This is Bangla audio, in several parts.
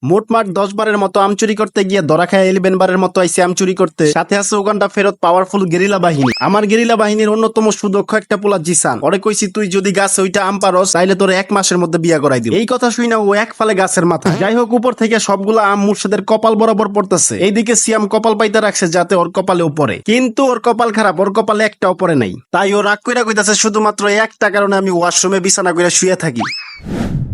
মোটমাট 10 বারের মতো আম চুরি করতে গিয়ে ধরা খায় 11 বারের মতো আইসি আম চুরি করতে। সাথে আছে ওখানটা ফেরত পাওয়ারফুল গেরিলা বাহিনী। আমার গেরিলা বাহিনীর অন্যতম সুদক্ষ একটা পোলা জিসান। ওরে কইছি তুই যদি গাছে ওইটা আম পারস তাইলে তোর 1 মাসের মধ্যে বিয়া করাই দিব। এই কথা শুই না ও এক ফালে গাছের মাথা। যাই হোক, উপর থেকে সবগুলা আম মুর্শেদের কপাল বরাবর পড়তেছে। এইদিকে সিয়াম কপাল পাইতে রাখছে যাতে ওর কপালেও পড়ে, কিন্তু ওর কপাল খারাপ, ওর কপালে একটাও পড়ে নাই। তাই ও রাগ কইরা কইতাছে শুধুমাত্র একটা কারণে আমি ওয়াশরুমে বিছানা কইরা শুয়ে থাকি।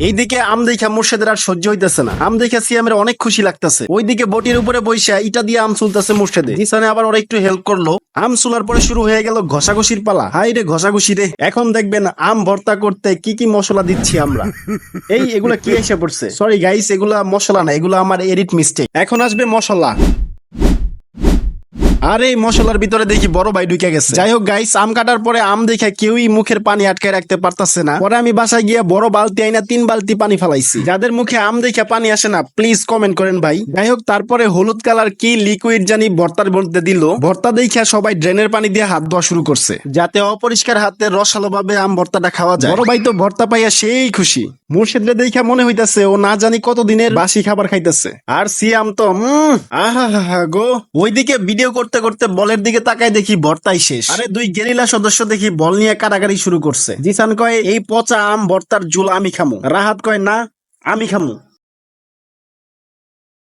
এইদিকে আম দেখা মুর্শেদের আর সহ্য হইতেছে না। আম দেখা সিয়ামের অনেক খুশি লাগতেছে। ওইদিকে বটির উপরে বইসা ইটা দিয়ে আম চুলতেছে মুর্শেদে। জিসানে আবার ওরা একটু হেল্প করলো। আম চুলার পরে শুরু হয়ে গেল ঘষাঘষির পালা। হাই রে ঘষাঘষি রে। এখন দেখবেন আম ভর্তা করতে কি কি মশলা দিচ্ছি আমরা। এগুলা কি এসে পড়ছে? সরি গাইস, এগুলা মশলা না, এগুলা আমার এডিট মিস্টেক। এখন আসবে মশলা। আর এই মশলার ভিতরে দেখি বড় ভাই ঢুকে গেছে। যাই হোক গাইস, আম কাটার পরে আম দেখে কেউই মুখের পানি আটকায় রাখতে পারতাছে না। পরে আমি বাসায় গিয়ে বড় বালতি আইনা 3 বালতি পানি ফালাইছি। যাদের মুখে আম দেখে পানি আসে না প্লিজ কমেন্ট করেন ভাই। যাই হোক, তারপরে হলুদ কালার কি লিকুইড জানি ভর্তার মধ্যে দিল। ভর্তা দেখে সবাই ড্রেনের পানি দিয়ে হাত ধোয়া শুরু করছে যাতে অপরিষ্কার হাতে রসালো ভাবে আম ভর্তাটা খাওয়া যায়। বড় ভাই তো ভর্তা পাইয়া সেই খুশি। মুর্শিদরে দেখা মনে হইতাছে ও না জানি কতদিনের বাসি খাবার খাইতেছে। আর সিয়াম তো আহা গো। ওইদিকে ভিডিও করতে করতে বলের দিকে তাকায় দেখি ভর্তাই শেষ। আরে 2 গেরিলা সদস্য দেখি বল নিয়ে কারাগারি শুরু করছে। জিসান কয় এই পচা আম ভর্তার জুল আমি খামু। রাহাত কয় না আমি খামু।